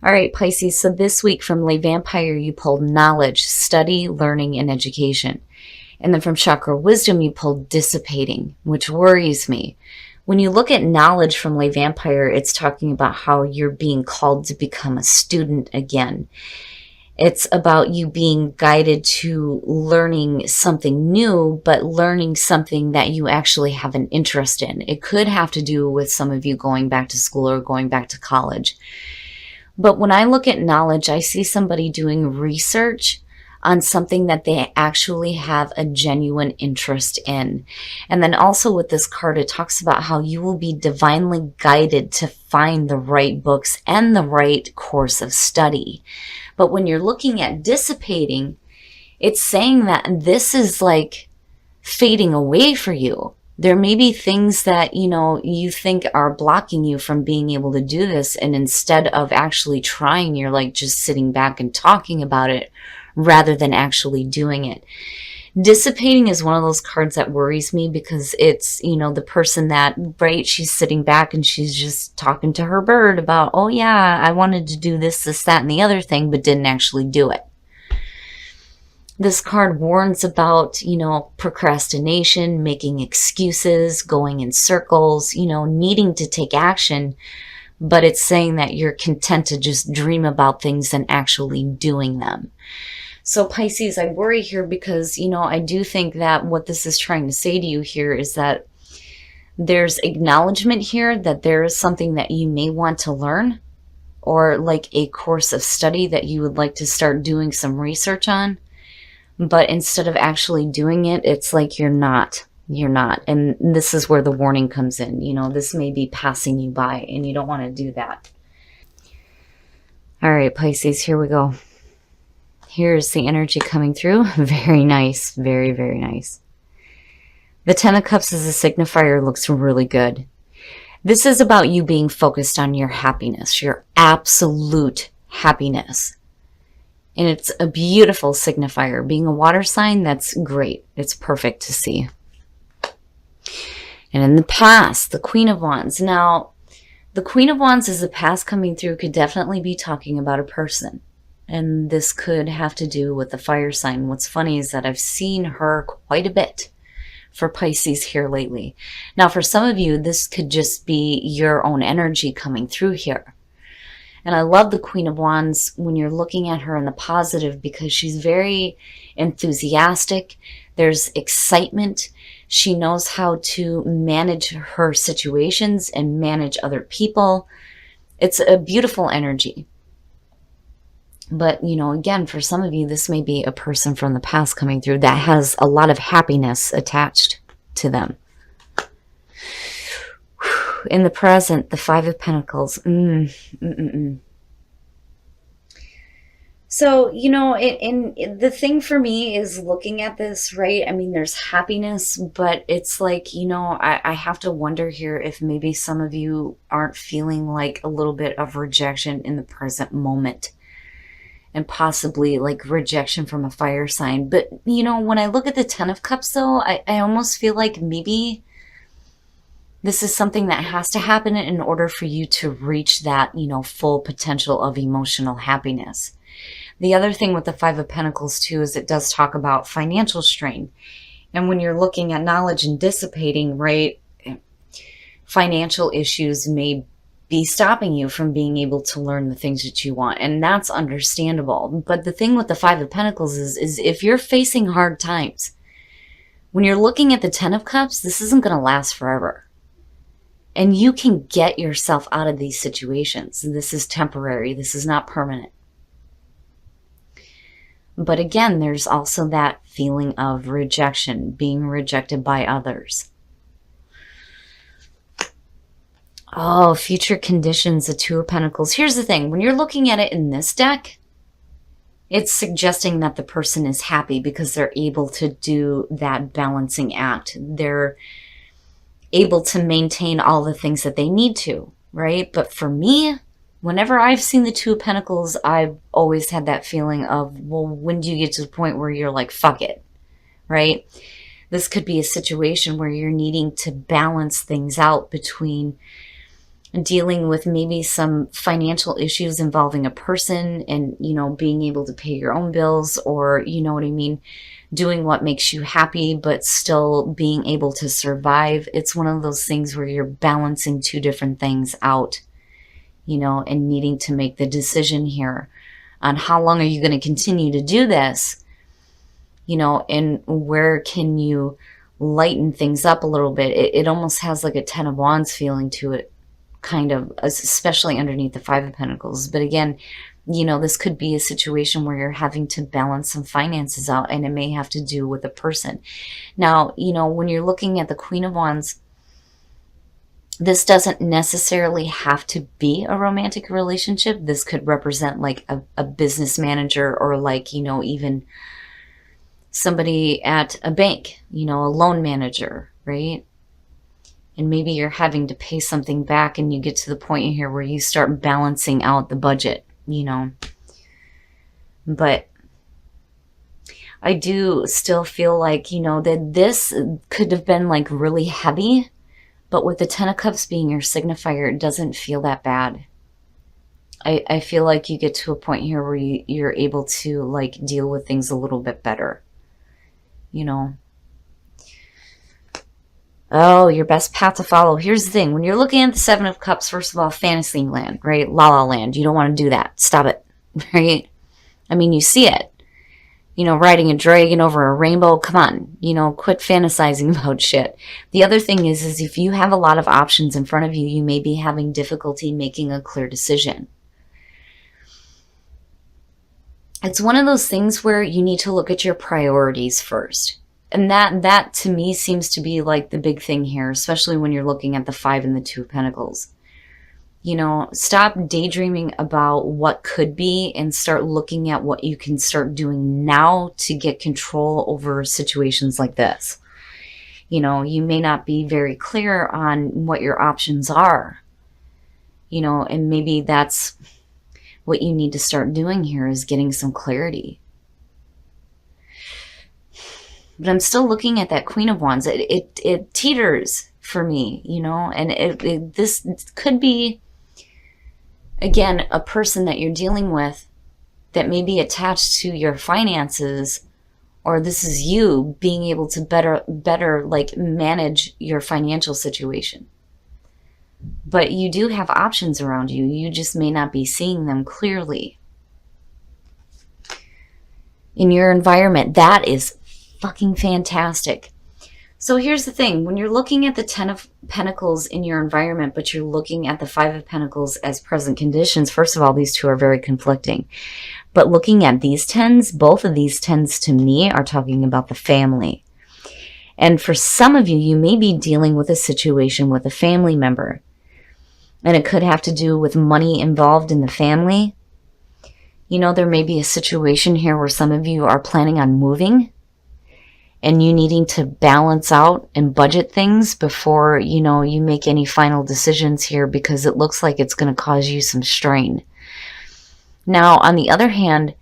All right, Pisces. So this week from Lay Vampire, you pulled knowledge, study, learning, and education. And then from Chakra Wisdom, you pulled dissipating, which worries me. When you look at knowledge from Lay Vampire, it's talking about how you're being called to become a student again. It's about you being guided to learning something new, but learning something that you actually have an interest in. It could have to do with some of you going back to school or going back to college. But when I look at knowledge, I see somebody doing research on something that they actually have a genuine interest in. And then also with this card, it talks about how you will be divinely guided to find the right books and the right course of study. But when you're looking at dissipating, it's saying that this is like fading away for you. There may be things that, you think are blocking you from being able to do this. And instead of actually trying, you're like just sitting back and talking about it rather than actually doing it. Dissipating is one of those cards that worries me because it's, the person that, right, she's sitting back and she's just talking to her bird about, oh yeah, I wanted to do this, that, and the other thing, but didn't actually do it. This card warns about, procrastination, making excuses, going in circles, needing to take action, but it's saying that you're content to just dream about things than actually doing them. So Pisces, I worry here because, I do think that what this is trying to say to you here is that there's acknowledgement here that there is something that you may want to learn, or like a course of study that you would like to start doing some research on. But instead of actually doing it, it's like you're not. And this is where the warning comes in. This may be passing you by and you don't want to do that. All right, Pisces, here we go. Here's the energy coming through. Very nice. Very, very nice. The Ten of Cups as a signifier looks really good. This is about you being focused on your happiness, your absolute happiness. And it's a beautiful signifier. Being a water sign, that's great. It's perfect to see. And in the past, the Queen of Wands. Now, the Queen of Wands as the past coming through could definitely be talking about a person. And this could have to do with the fire sign. What's funny is that I've seen her quite a bit for Pisces here lately. Now, for some of you, this could just be your own energy coming through here. And I love the Queen of Wands when you're looking at her in the positive because she's very enthusiastic. There's excitement. She knows how to manage her situations and manage other people. It's a beautiful energy. But, again, for some of you, this may be a person from the past coming through that has a lot of happiness attached to them. In the present, the Five of Pentacles. So, and the thing for me is looking at this, right? I mean, there's happiness, but it's like, I have to wonder here if maybe some of you aren't feeling like a little bit of rejection in the present moment. And possibly like rejection from a fire sign. But, when I look at the Ten of Cups, though, I almost feel like maybe this is something that has to happen in order for you to reach that, full potential of emotional happiness. The other thing with the Five of Pentacles, too, is it does talk about financial strain. And when you're looking at knowledge and dissipating, right, financial issues may be stopping you from being able to learn the things that you want. And that's understandable. But the thing with the Five of Pentacles is if you're facing hard times, when you're looking at the Ten of Cups, this isn't going to last forever. And you can get yourself out of these situations. This is temporary. This is not permanent. But again, there's also that feeling of rejection, being rejected by others. Oh, future conditions, the Two of Pentacles. Here's the thing. When you're looking at it in this deck, it's suggesting that the person is happy because they're able to do that balancing act. They're able to maintain all the things that they need to, right? But for me, whenever I've seen the Two of Pentacles, I've always had that feeling of, well, when do you get to the point where you're like, fuck it, right? This could be a situation where you're needing to balance things out between dealing with maybe some financial issues involving a person and, being able to pay your own bills, or, you know what I mean, doing what makes you happy, but still being able to survive. It's one of those things where you're balancing two different things out, and needing to make the decision here on how long are you going to continue to do this, and where can you lighten things up a little bit. It almost has like a 10 of Wands feeling to it, kind of, especially underneath the Five of Pentacles. But again, this could be a situation where you're having to balance some finances out, and it may have to do with a person. Now, when you're looking at the Queen of Wands, this doesn't necessarily have to be a romantic relationship. This could represent like a business manager, or like, even somebody at a bank, a loan manager, right? And maybe you're having to pay something back, and you get to the point here where you start balancing out the budget, But I do still feel like, that this could have been like really heavy, but with the Ten of Cups being your signifier, it doesn't feel that bad. I feel like you get to a point here where you're able to like deal with things a little bit better, Oh, your best path to follow. Here's the thing. When you're looking at the Seven of Cups, first of all, fantasy land, right? La La Land. You don't want to do that. Stop it, right? I mean, you see it. Riding a dragon over a rainbow. Come on. Quit fantasizing about shit. The other thing is if you have a lot of options in front of you, you may be having difficulty making a clear decision. It's one of those things where you need to look at your priorities first. And that to me seems to be like the big thing here, especially when you're looking at the Five and the Two of Pentacles. Stop daydreaming about what could be and start looking at what you can start doing now to get control over situations like this. You may not be very clear on what your options are, and maybe that's what you need to start doing here, is getting some clarity. But I'm still looking at that Queen of Wands. It teeters for me, and this could be, again, a person that you're dealing with that may be attached to your finances, or this is you being able to better like manage your financial situation. But you do have options around you. You just may not be seeing them clearly. In your environment, that is fucking fantastic. So here's the thing. When you're looking at the Ten of Pentacles in your environment, but you're looking at the Five of Pentacles as present conditions, first of all, these two are very conflicting. But looking at these tens, both of these tens to me are talking about the family. And for some of you, you may be dealing with a situation with a family member. And it could have to do with money involved in the family. There may be a situation here where some of you are planning on moving, and you needing to balance out and budget things before, you make any final decisions here, because it looks like it's going to cause you some strain. Now, on the other hand,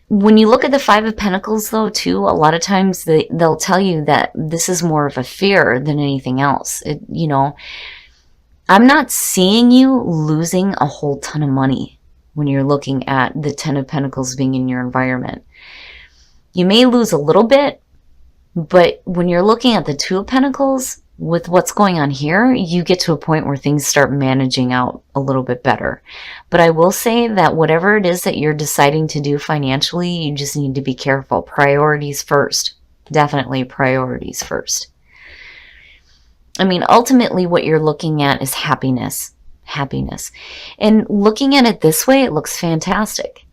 when you look at the Five of Pentacles, though, too, a lot of times they'll tell you that this is more of a fear than anything else. I'm not seeing you losing a whole ton of money when you're looking at the Ten of Pentacles being in your environment. You may lose a little bit, but when you're looking at the Two of Pentacles, with what's going on here, you get to a point where things start managing out a little bit better. But I will say that whatever it is that you're deciding to do financially, you just need to be careful. Priorities first. Definitely priorities first. I mean, ultimately what you're looking at is happiness. Happiness. And looking at it this way, it looks fantastic.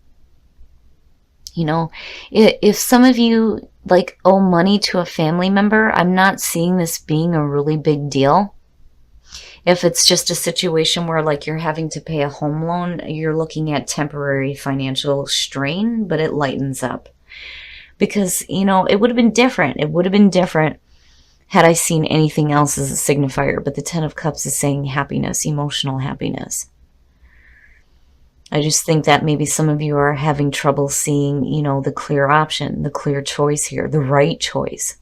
If some of you like owe money to a family member, I'm not seeing this being a really big deal. If it's just a situation where like you're having to pay a home loan, you're looking at temporary financial strain, but it lightens up. Because, it would have been different. It would have been different had I seen anything else as a signifier. But the Ten of Cups is saying happiness, emotional happiness. I just think that maybe some of you are having trouble seeing, the clear option, the clear choice here, the right choice.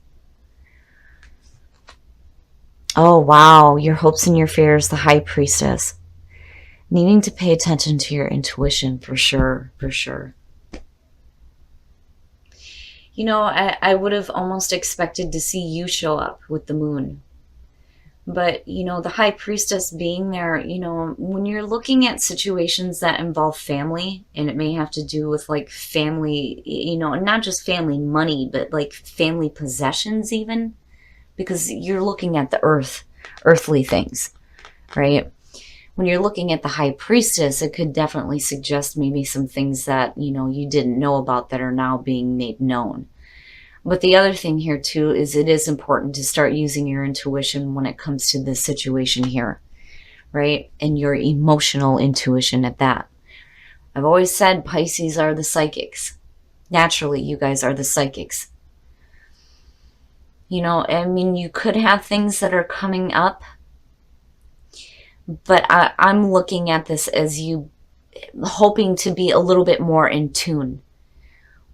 Oh, wow. Your hopes and your fears, the High Priestess. Needing to pay attention to your intuition for sure, for sure. You know, I would have almost expected to see you show up with the moon. But, you know, the High Priestess being there, you know, when you're looking at situations that involve family, and it may have to do with like family, you know, not just family money, but like family possessions even, because you're looking at the earthly things, right? When you're looking at the High Priestess, it could definitely suggest maybe some things that, you know, you didn't know about that are now being made known. But the other thing here too is it is important to start using your intuition when it comes to this situation here, right? And your emotional intuition at that. I've always said Pisces are the psychics. Naturally, you guys are the psychics. You know, I mean, you could have things that are coming up, but I'm looking at this as you hoping to be a little bit more in tune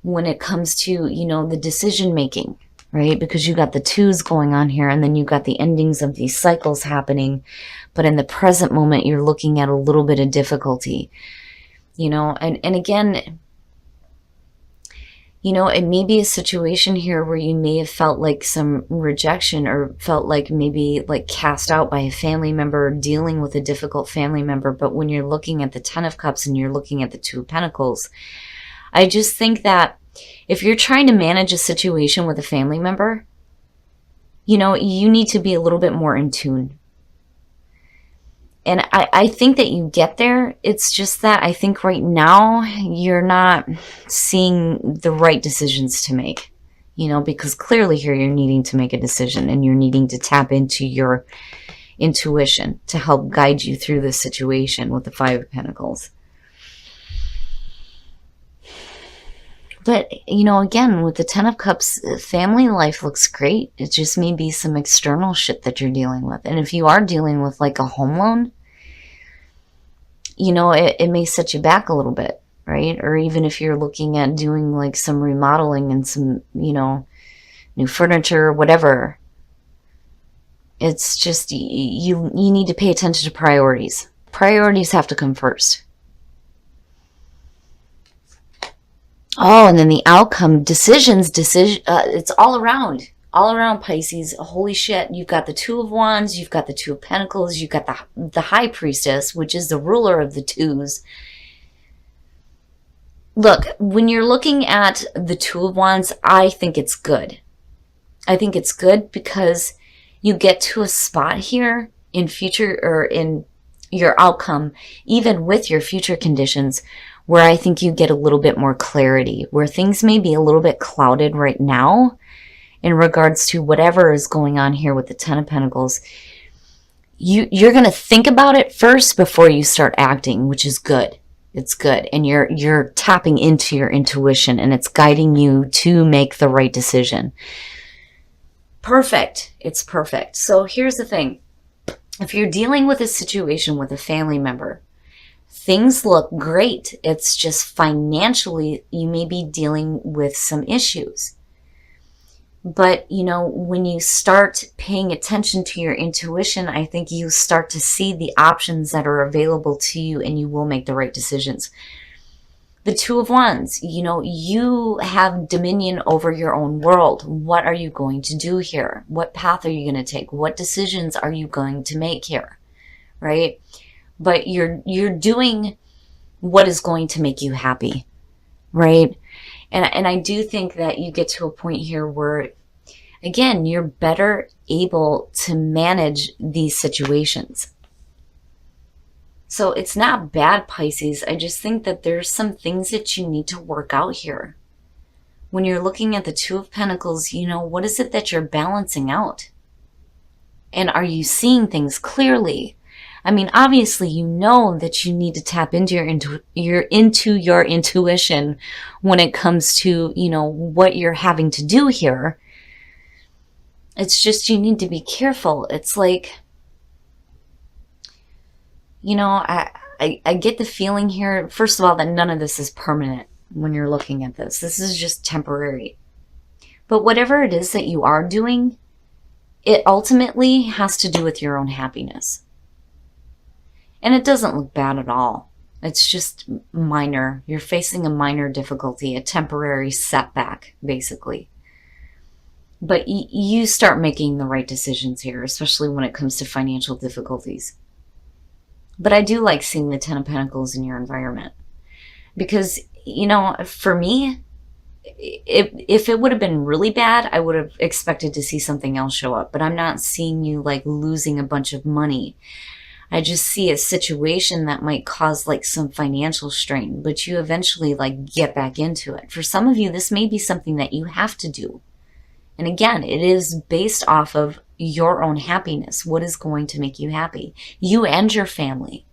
when it comes to, you know, the decision making, right? Because you got the twos going on here, and then you got the endings of these cycles happening. But in the present moment, you're looking at a little bit of difficulty, you know, and again, you know, it may be a situation here where you may have felt like some rejection, or felt like maybe like cast out by a family member, or dealing with a difficult family member. But when you're looking at the Ten of Cups and you're looking at the Two of Pentacles, I just think that if you're trying to manage a situation with a family member, you know, you need to be a little bit more in tune. And I think that you get there. It's just that I think right now you're not seeing the right decisions to make, you know, because clearly here you're needing to make a decision, and you're needing to tap into your intuition to help guide you through this situation with the Five of Pentacles. But, you know, again, with the Ten of Cups, family life looks great. It just may be some external shit that you're dealing with. And if you are dealing with like a home loan, you know, it may set you back a little bit, right? Or even if you're looking at doing like some remodeling and some, you know, new furniture or whatever. It's just, you need to pay attention to priorities. Priorities have to come first. Oh, and then the outcome, decisions, it's all around Pisces. Holy shit, you've got the Two of Wands, you've got the Two of Pentacles, you've got the High Priestess, which is the ruler of the twos. Look, when you're looking at the Two of Wands, I think it's good. I think it's good because you get to a spot here in future, or in your outcome, even with your future conditions, where I think you get a little bit more clarity, where things may be a little bit clouded right now in regards to whatever is going on here with the Ten of Pentacles. You're going to think about it first before you start acting, which is good. It's good. And you're tapping into your intuition, and it's guiding you to make the right decision. Perfect. It's perfect. So here's the thing. If you're dealing with a situation with a family member, things look great. It's just financially, you may be dealing with some issues. But, you know, when you start paying attention to your intuition, I think you start to see the options that are available to you, and you will make the right decisions. The Two of Wands, you know, you have dominion over your own world. What are you going to do here? What path are you going to take? What decisions are you going to make here? Right? But you're doing what is going to make you happy, right? And I do think that you get to a point here where, again, you're better able to manage these situations. So it's not bad, Pisces. I just think that there's some things that you need to work out here. When you're looking at the Two of Pentacles, you know, what is it that you're balancing out? And are you seeing things clearly? I mean, obviously, you know that you need to tap into your intuition when it comes to, you know, what you're having to do here. It's just you need to be careful. It's like, you know, I get the feeling here, first of all, that none of this is permanent when you're looking at this. This is just temporary. But whatever it is that you are doing, it ultimately has to do with your own happiness. And it doesn't look bad at all. It's just minor. You're facing a minor difficulty, a temporary setback, basically. But you start making the right decisions here, especially when it comes to financial difficulties. But I do like seeing the Ten of Pentacles in your environment. Because, for me, if it would have been really bad, I would have expected to see something else show up. But I'm not seeing you like losing a bunch of money. I just see a situation that might cause like some financial strain, but you eventually like get back into it. For some of you, this may be something that you have to do. And again, it is based off of your own happiness. What is going to make you happy? You and your family.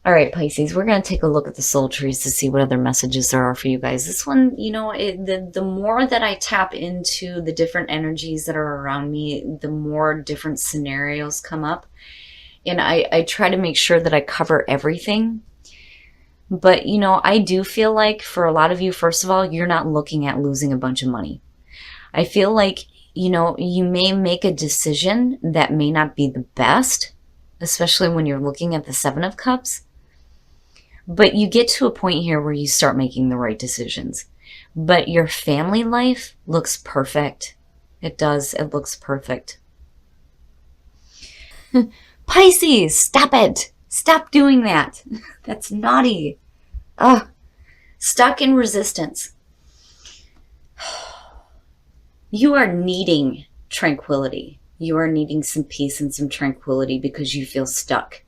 All right, Pisces, we're going to take a look at the soul trees to see what other messages there are for you guys. This one, the more that I tap into the different energies that are around me, the more different scenarios come up. And I try to make sure that I cover everything. But, I do feel like for a lot of you, first of all, you're not looking at losing a bunch of money. I feel like, you may make a decision that may not be the best, especially when you're looking at the Seven of Cups. But you get to a point here where you start making the right decisions. But your family life looks perfect. It does. It looks perfect. Pisces, stop it. Stop doing that. That's naughty. Ugh. Stuck in resistance. You are needing tranquility. You are needing some peace and some tranquility because you feel stuck.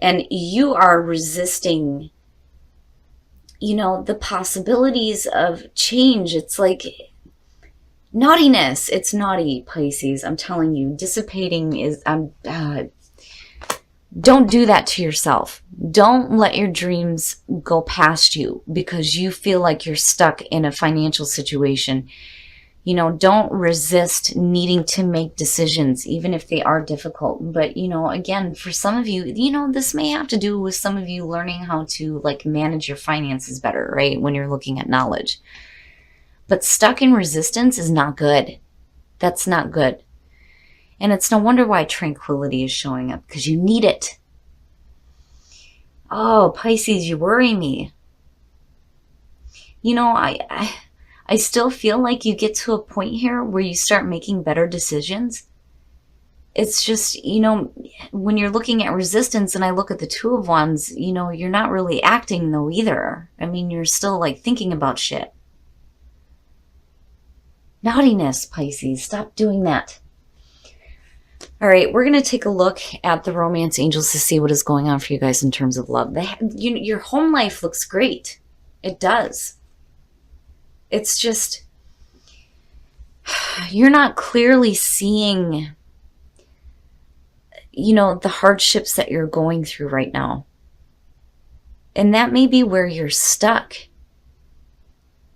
And you are resisting, the possibilities of change. It's like naughtiness. It's naughty, Pisces. I'm telling you, dissipating is, don't do that to yourself. Don't let your dreams go past you because you feel like you're stuck in a financial situation. Don't resist needing to make decisions, even if they are difficult. But, again, for some of you, this may have to do with some of you learning how to like manage your finances better, right? When you're looking at knowledge. But stuck in resistance is not good. That's not good. And it's no wonder why tranquility is showing up, because you need it. Oh, Pisces, you worry me. I still feel like you get to a point here where you start making better decisions. It's just, when you're looking at resistance and I look at the Two of Wands, you're not really acting though either. I mean, you're still like thinking about shit. Naughtiness, Pisces. Stop doing that. All right, we're going to take a look at the romance angels to see what is going on for you guys in terms of love. Your home life looks great. It does. It's just, you're not clearly seeing, the hardships that you're going through right now. And that may be where you're stuck.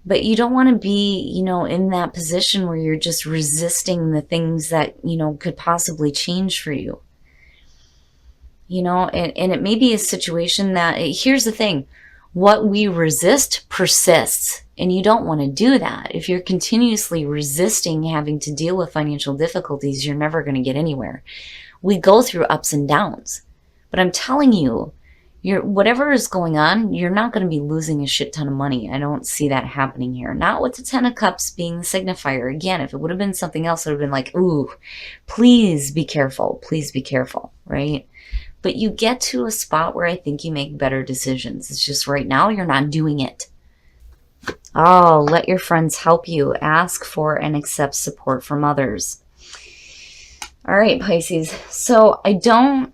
But you don't want to be, in that position where you're just resisting the things that, could possibly change for you. And it may be a situation that, here's the thing, what we resist persists. And you don't want to do that. If you're continuously resisting having to deal with financial difficulties, you're never going to get anywhere. We go through ups and downs. But I'm telling you, whatever is going on, you're not going to be losing a shit ton of money. I don't see that happening here. Not with the Ten of Cups being the signifier. Again, if it would have been something else, it would have been like, ooh, please be careful. Please be careful, right? But you get to a spot where I think you make better decisions. It's just right now you're not doing it. Oh, let your friends help you. Ask for and accept support from others. All right, Pisces. So I don't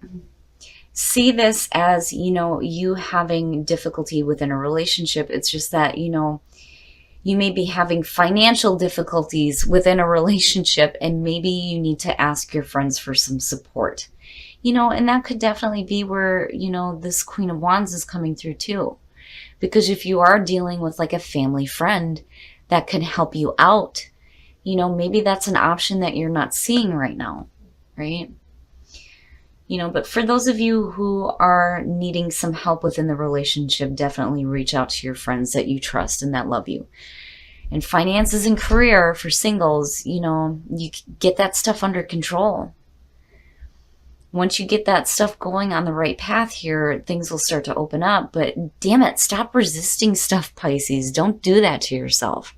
see this as, you having difficulty within a relationship. It's just that, you may be having financial difficulties within a relationship and maybe you need to ask your friends for some support. And that could definitely be where, this Queen of Wands is coming through too. Because if you are dealing with like a family friend that can help you out, maybe that's an option that you're not seeing right now, right? But for those of you who are needing some help within the relationship, definitely reach out to your friends that you trust and that love you. And finances and career for singles, you get that stuff under control. Once you get that stuff going on the right path here, things will start to open up. But damn it, stop resisting stuff, Pisces. Don't do that to yourself.